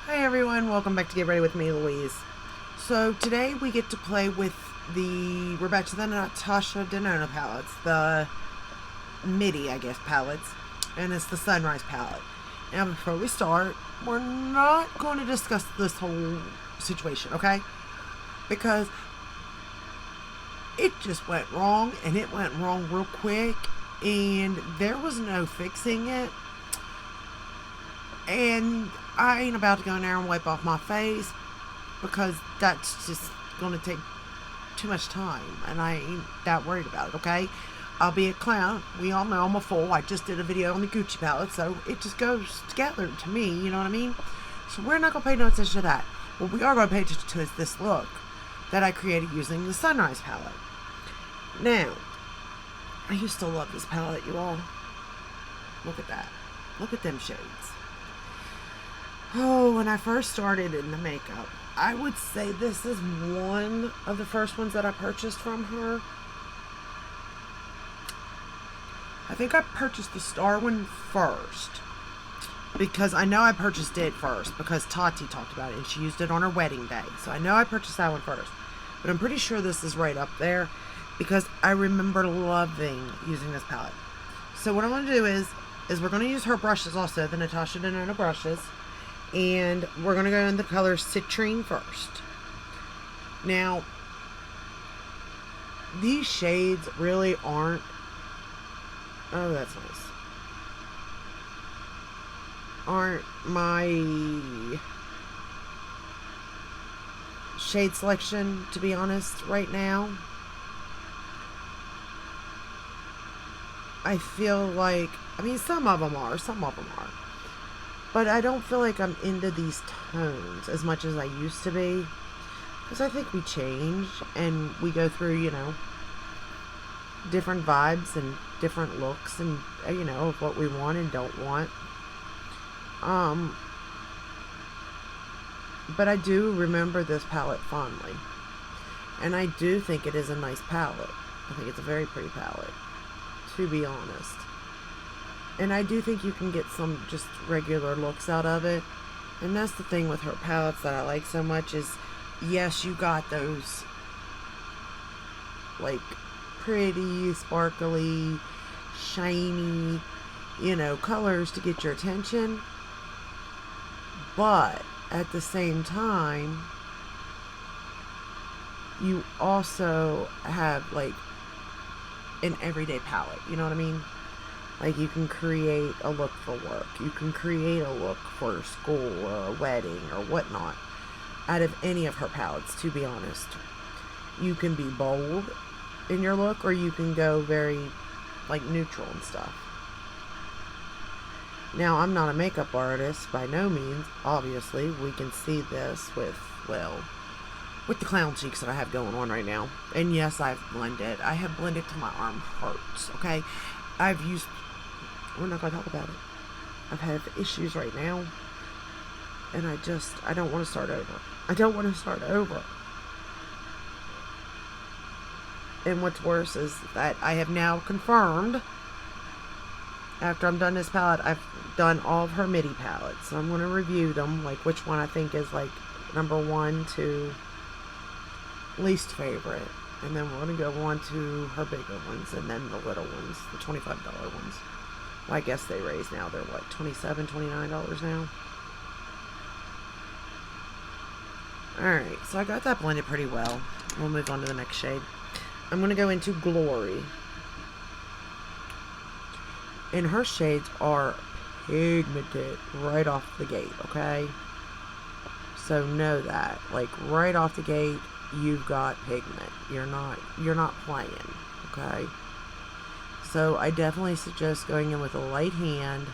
Hi everyone, welcome back to Get Ready with me, Louise. So today we get to play with we're back to the Natasha Denona palettes, the MIDI, I guess, palettes, and it's the Sunrise palette. Now before we start, we're not going to discuss this whole situation, okay? Because it just went wrong, and it went wrong real quick, and there was no fixing it. And I ain't about to go in there and wipe off my face because that's just going to take too much time. And I ain't that worried about it, okay? I'll be a clown. We all know I'm a fool. I just did a video on the Gucci palette, so it just goes together to me, you know what I mean? So we're not going to pay no attention to that. What we are going to pay attention to is this look that I created using the Sunrise palette. Now, I used to love this palette, you all. Look at that. Look at them shades. Oh, when I first started in the makeup, I would say this is one of the first ones that I purchased from her. I think I purchased the Star one first. Because I know I purchased it first because Tati talked about it and she used it on her wedding day. So I know I purchased that one first. But I'm pretty sure this is right up there because I remember loving using this palette. So what I'm going to do is we're going to use her brushes also, the Natasha Denona brushes. And we're going to go in the color Citrine first. Now, these shades really aren't... Oh, that's nice. Aren't my shade selection, to be honest, right now. I feel like... I mean, some of them are. But I don't feel like I'm into these tones as much as I used to be. Because I think we change and we go through, you know, different vibes and different looks and, you know, what we want and don't want. But I do remember this palette fondly. And I do think it is a nice palette. I think it's a very pretty palette, to be honest. And I do think you can get some just regular looks out of it. And that's the thing with her palettes that I like so much is, yes, you got those, like, pretty, sparkly, shiny, you know, colors to get your attention. But at the same time, you also have, like, an everyday palette. You know what I mean? Like, you can create a look for work. You can create a look for school or a wedding or whatnot out of any of her palettes, to be honest. You can be bold in your look or you can go very, like, neutral and stuff. Now, I'm not a makeup artist by no means. Obviously, we can see this with, well, with the clown cheeks that I have going on right now. And yes, I've blended. I have blended till my arm hurts, okay? We're not going to talk about it. I've had issues right now. And I don't want to start over. And what's worse is that I have now confirmed, after I'm done this palette, I've done all of her MIDI palettes. So I'm going to review them, like which one I think is like number 1 to least favorite. And then we're going to go on to her bigger ones and then the little ones, the $25 ones. Well, I guess they raise now. They're what, $27, $29 now? Alright, so I got that blended pretty well. We'll move on to the next shade. I'm going to go into Glory. And her shades are pigmented right off the gate, okay? So know that. Like, right off the gate, you've got pigment. You're not playing, okay? So I definitely suggest going in with a light hand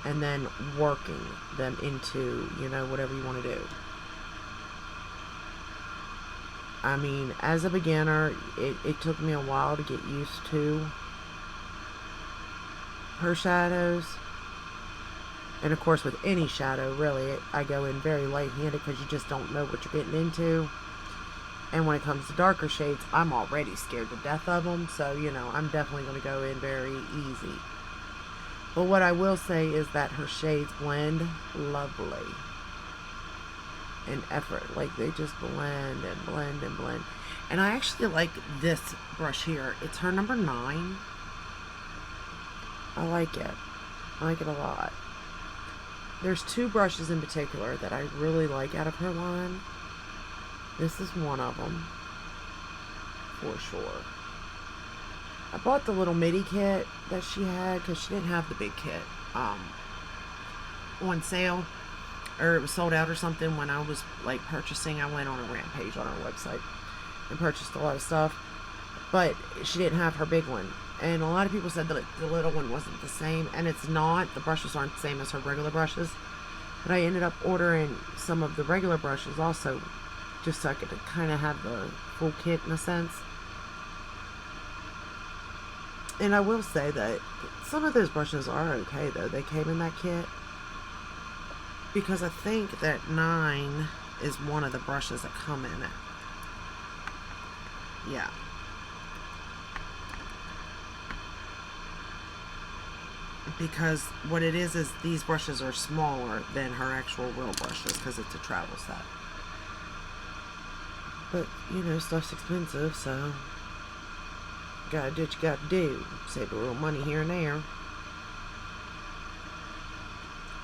and then working them into, you know, whatever you want to do. I mean, as a beginner, it took me a while to get used to her shadows. And of course, with any shadow, really, I go in very light-handed because you just don't know what you're getting into. And when it comes to darker shades, I'm already scared to death of them. So, you know, I'm definitely going to go in very easy. But what I will say is that her shades blend lovely. and effort. Like, they just blend and blend and blend. And I actually like this brush here. It's her number 9. I like it. I like it a lot. There's 2 brushes in particular that I really like out of her line. This is one of them, for sure. I bought the little midi kit that she had because she didn't have the big kit on sale, or it was sold out or something. When I was like purchasing, I went on a rampage on her website and purchased a lot of stuff, but she didn't have her big one. And a lot of people said that the little one wasn't the same, and it's not. The brushes aren't the same as her regular brushes, but I ended up ordering some of the regular brushes also, just so I could kind of have the full kit in a sense. And I will say that some of those brushes are okay, though. They came in that kit, because I think that 9 is one of the brushes that come in it. Yeah. Because what it is these brushes are smaller than her actual real brushes, because it's a travel set. But, you know, stuff's expensive, so gotta do what you gotta do. Save a little money here and there.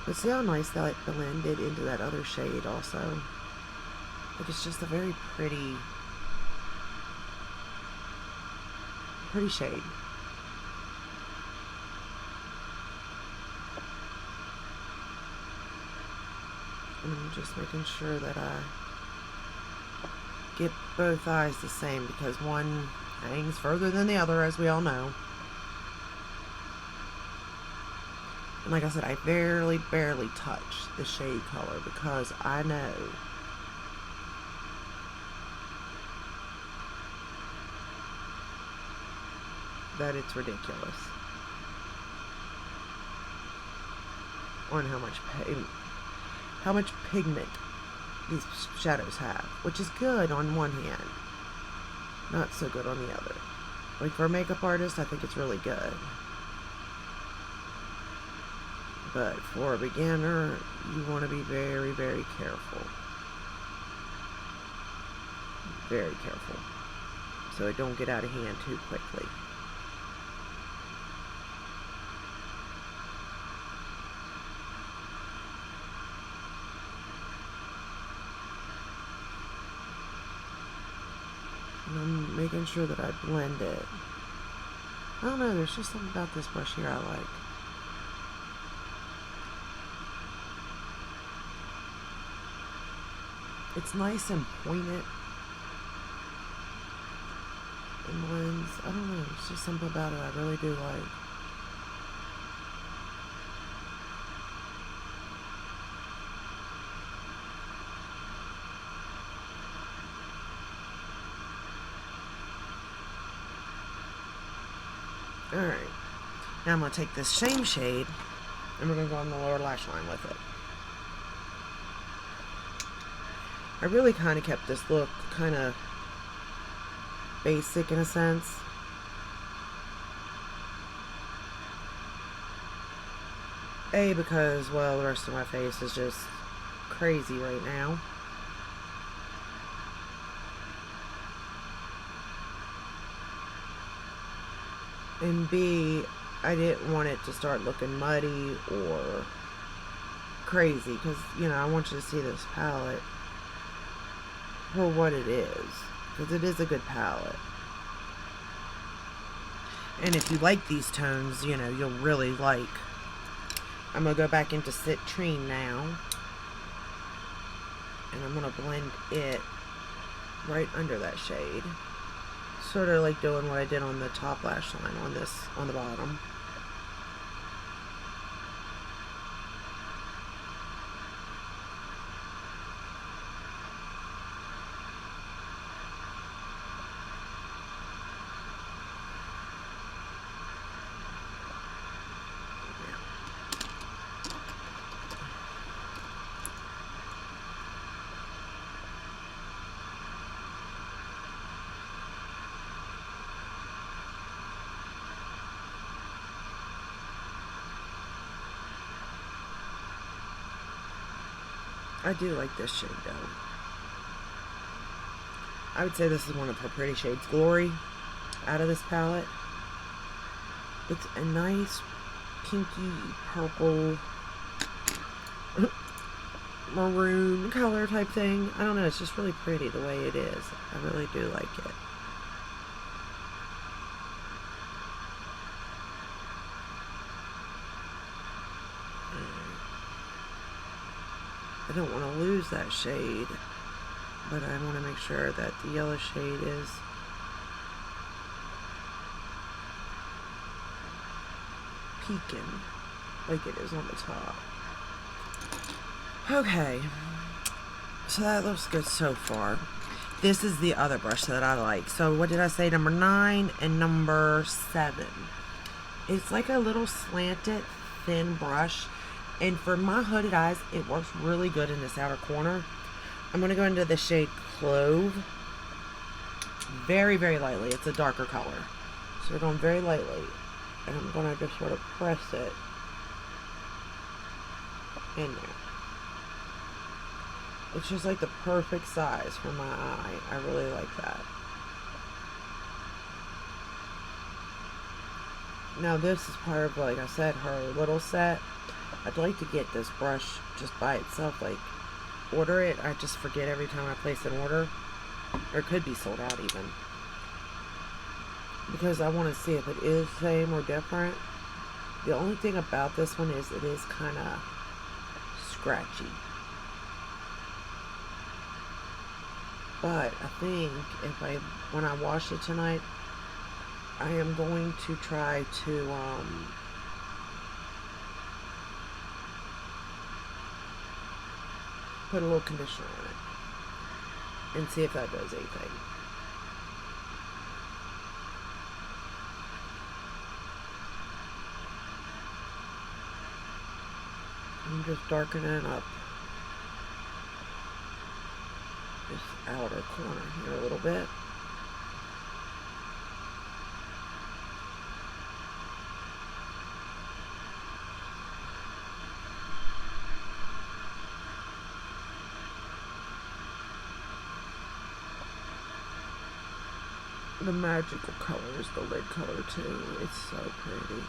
But see how nice that blended into that other shade also? Like, it's just a very pretty shade. And I'm just making sure that I get both eyes the same, because one hangs further than the other, as we all know. And like I said, I barely touch the shade color, because I know that it's ridiculous on how much pigment these shadows have, which is good on one hand, not so good on the other. Like, for a makeup artist, I think it's really good. But for a beginner, you want to be very, very careful. Very careful, so it don't get out of hand too quickly. And I'm making sure that I blend it. I don't know, there's just something about this brush here I like. It's nice and pointed and blends. I don't know, it's just something about it I really do like. Alright, now I'm going to take this same shade and we're going to go on the lower lash line with it. I really kind of kept this look kind of basic in a sense. A, because, well, the rest of my face is just crazy right now. And B, I didn't want it to start looking muddy or crazy, because, you know, I want you to see this palette for what it is, because it is a good palette. And if you like these tones, you know, you'll really like. I'm going to go back into citrine now, and I'm going to blend it right under that shade. Sort of like doing what I did on the top lash line on the bottom. I do like this shade though. I would say this is one of her pretty shades. Glory, out of this palette. It's a nice pinky purple maroon color type thing. I don't know, it's just really pretty the way it is. I really do like it. I don't want to lose that shade, but I want to make sure that the yellow shade is peeking like it is on the top. Okay, so that looks good so far. This is the other brush that I like. So what did I say? Number 9 and number 7. It's like a little slanted, thin brush. And for my hooded eyes, it works really good in this outer corner. I'm going to go into the shade Clove. Very, very lightly. It's a darker color. So we're going very lightly. And I'm going to just sort of press it in there. It's just like the perfect size for my eye. I really like that. Now this is part of, like I said, her little set. I'd like to get this brush just by itself, like order it. I just forget every time I place an order. Or it could be sold out even. Because I want to see if it is same or different. The only thing about this one is it is kind of scratchy. But I think when I wash it tonight, I am going to try to put a little conditioner on it and see if that does anything. I'm just darkening up this outer corner here a little bit. The magical color is the lid color too. It's so pretty.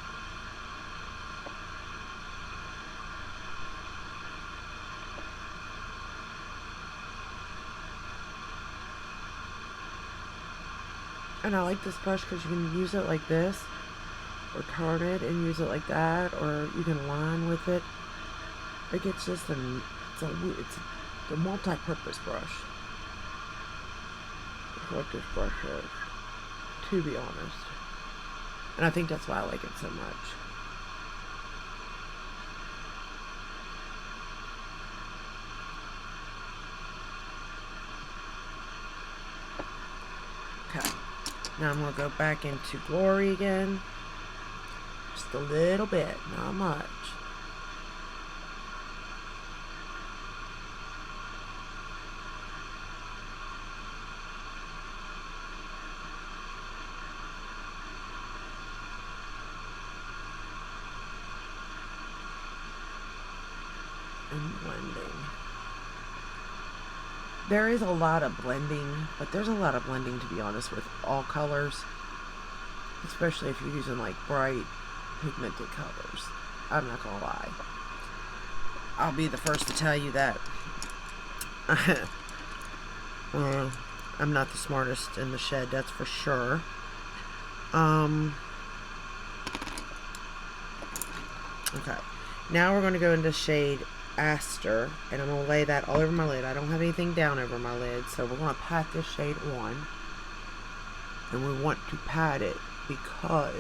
And I like this brush because you can use it like this, or turn it and use it like that, or you can line with it. Like it's just it's a multi-purpose brush. That's what this brush is, to be honest. And I think that's why I like it so much. Okay. Now I'm going to go back into Glory again. Just a little bit, not much. And blending. There is a lot of blending, but there's a lot of blending, to be honest, with all colors. Especially if you're using like bright pigmented colors. I'm not gonna lie. I'll be the first to tell you that I'm not the smartest in the shed, that's for sure. Okay. Now we're going to go into shade Aster, and I'm going to lay that all over my lid. I don't have anything down over my lid, so we're going to pat this shade on. And we want to pat it because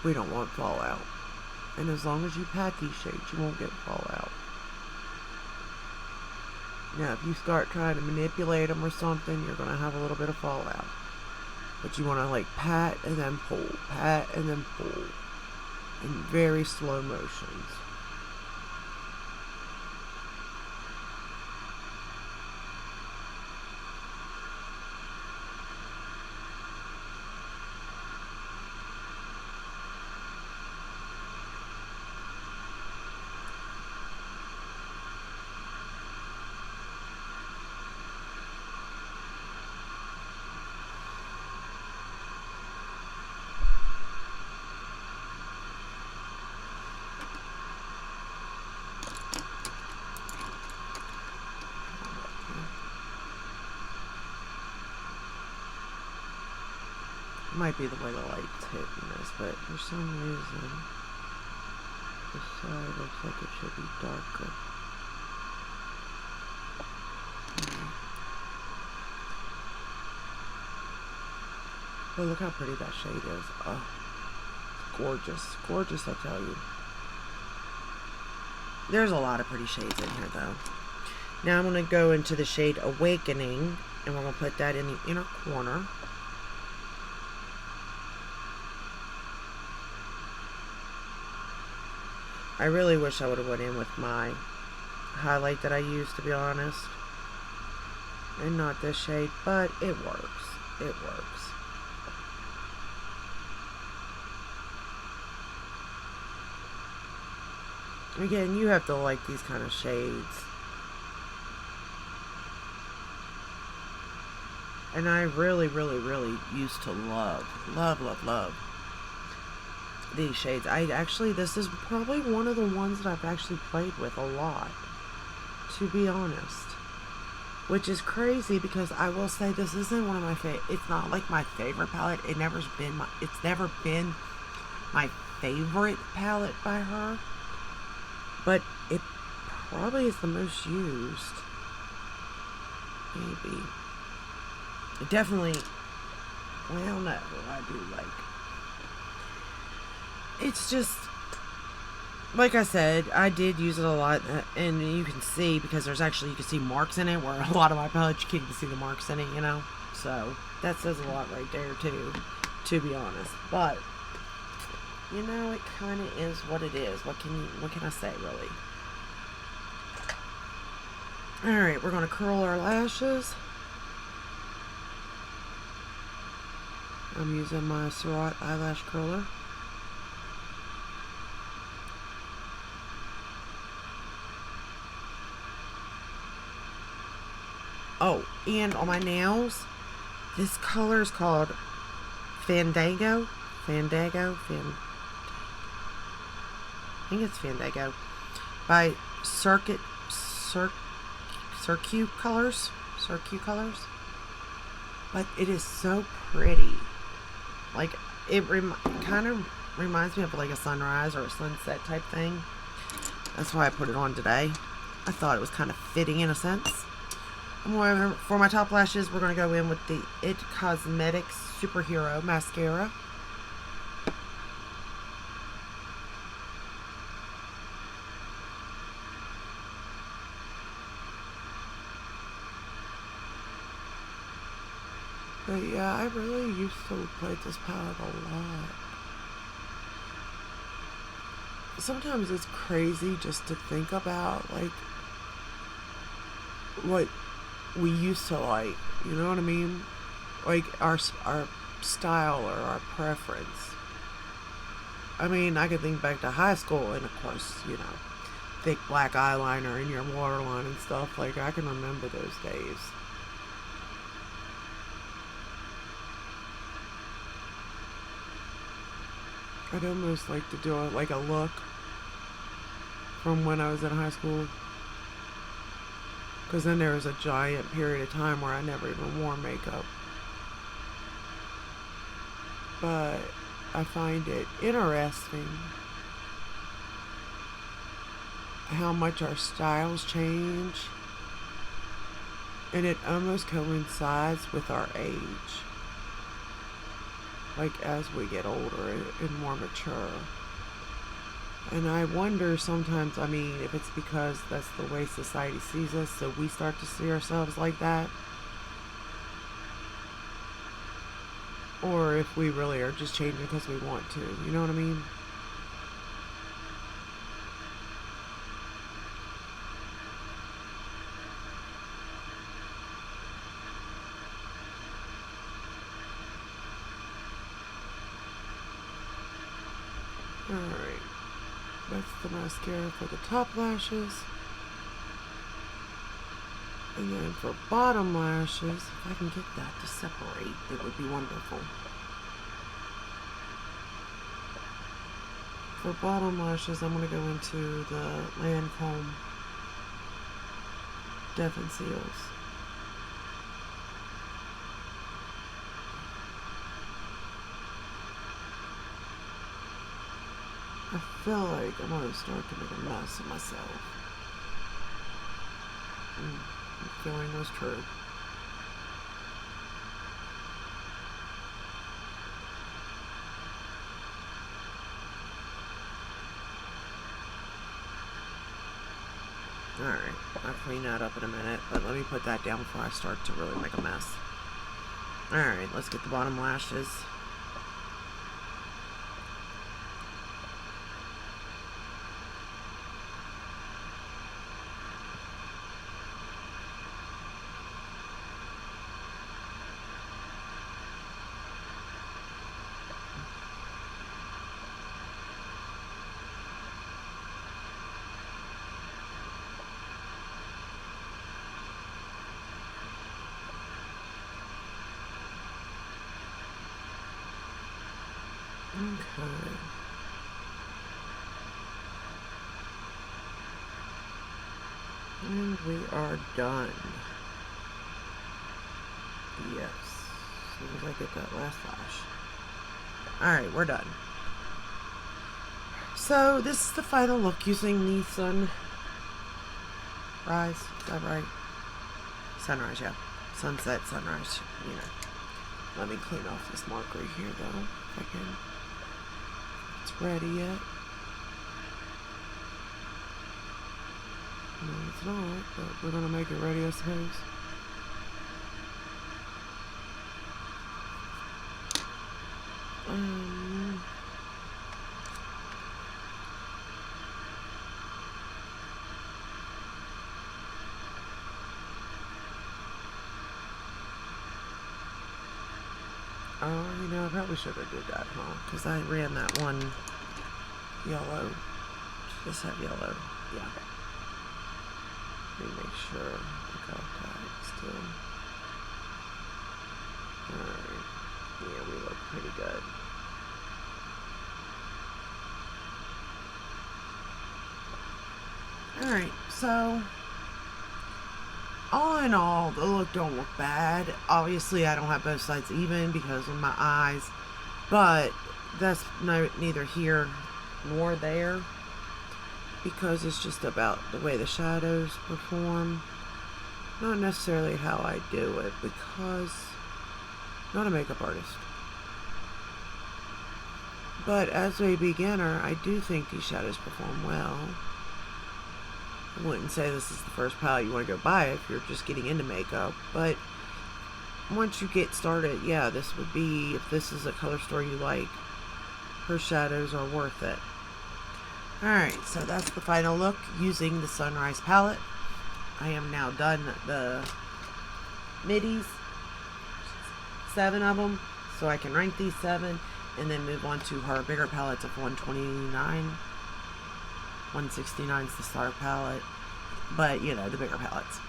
we don't want fallout. And as long as you pat these shades, you won't get fallout. Now, if you start trying to manipulate them or something, you're going to have a little bit of fallout. But you want to like pat and then pull, pat and then pull, in very slow motions. might be the way the light's hitting this, but for some reason, this side looks like it should be darker. But look how pretty that shade is. Oh, it's gorgeous. Gorgeous, I tell you. There's a lot of pretty shades in here, though. Now I'm going to go into the shade Awakening, and we're going to put that in the inner corner. I really wish I would have went in with my highlight that I used, to be honest. And not this shade, but it works. It works. Again, you have to like these kind of shades. And I really, really, really used to love these shades. This is probably one of the ones that I've actually played with a lot, to be honest. Which is crazy, because I will say this isn't one of my favorite. It's not like my favorite palette. It's never been my favorite palette by her. But it probably is the most used. Maybe. It definitely, well, no, I do like. It's just, like I said, I did use it a lot, and you can see, because there's actually, you can see marks in it, where a lot of my palettes, you can't even see the marks in it, you know? So, that says a lot right there, too, to be honest. But, you know, it kind of is what it is. What can I say, really? Alright, we're going to curl our lashes. I'm using my Surratt eyelash curler. Oh, and on my nails, this color is called Fandango. I think it's Fandango. By Circuit Colors. But it is so pretty. Like, it kind of reminds me of like a sunrise or a sunset type thing. That's why I put it on today. I thought it was kind of fitting in a sense. For my top lashes, we're going to go in with the It Cosmetics Superhero Mascara. But yeah, I really used to play this palette a lot. Sometimes it's crazy just to think about, like, what we used to like, you know what I mean? Like, our style or our preference. I mean, I could think back to high school, and of course, you know, thick black eyeliner in your waterline and stuff. Like, I can remember those days. I'd almost like to do like a look from when I was in high school, because then there was a giant period of time where I never even wore makeup. But I find it interesting how much our styles change, and it almost coincides with our age. Like, as we get older and more mature. And I wonder sometimes, I mean, if it's because that's the way society sees us, so we start to see ourselves like that. Or if we really are just changing because we want to. You know what I mean? Alright, that's the mascara for the top lashes. And then for bottom lashes, if I can get that to separate, it would be wonderful. For bottom lashes, I'm going to go into the Lancome Def and Seals. . I feel like I'm going to start to make a mess of myself. The feeling was true. Alright, I'll clean that up in a minute, but let me put that down before I start to really make a mess. Alright, let's get the bottom lashes. Okay. And we are done. Yes. As soon as I get that last lash. Alright, we're done. So, this is the final look using the sunrise. Is that right? Sunrise, yeah. Sunset, sunrise, you know. Let me clean off this marker here, though, if I can. It's ready yet? No, it's not, but we're gonna make it ready, I suppose. Oh, you know, I probably should have did that, huh? Because I ran that one yellow. Just have yellow. Yeah. Let me make sure I got that still. Alright. Yeah, we look pretty good. Alright, so all in all, the look don't look bad. Obviously, I don't have both sides even because of my eyes, but that's neither here nor there because it's just about the way the shadows perform, not necessarily how I do it, because I'm not a makeup artist. But as a beginner, I do think these shadows perform well. I wouldn't say this is the first palette you want to go buy if you're just getting into makeup, but once you get started, yeah, this would be, if this is a color store you like, her shadows are worth it. Alright, so that's the final look using the Sunrise palette. I am now done the middies, 7 of them, so I can rank these 7 and then move on to her bigger palettes of 129. 169 is the star palette, but you know, the bigger palettes.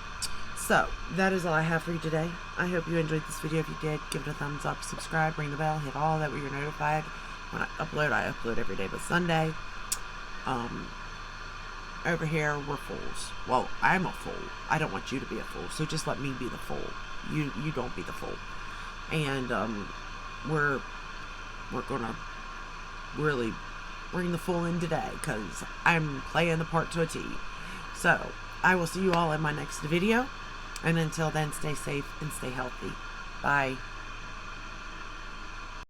So that is all I have for you today. I hope you enjoyed this video. If you did, give it a thumbs up, subscribe, ring the bell, hit all that where you're notified when I upload every day but Sunday. Over here we're fools. Well, I'm a fool. I don't want you to be a fool, so just let me be the fool. You don't be the fool. And we're gonna really bring the fool in today because I'm playing the part to a T. So I will see you all in my next video, and until then, stay safe and stay healthy. Bye.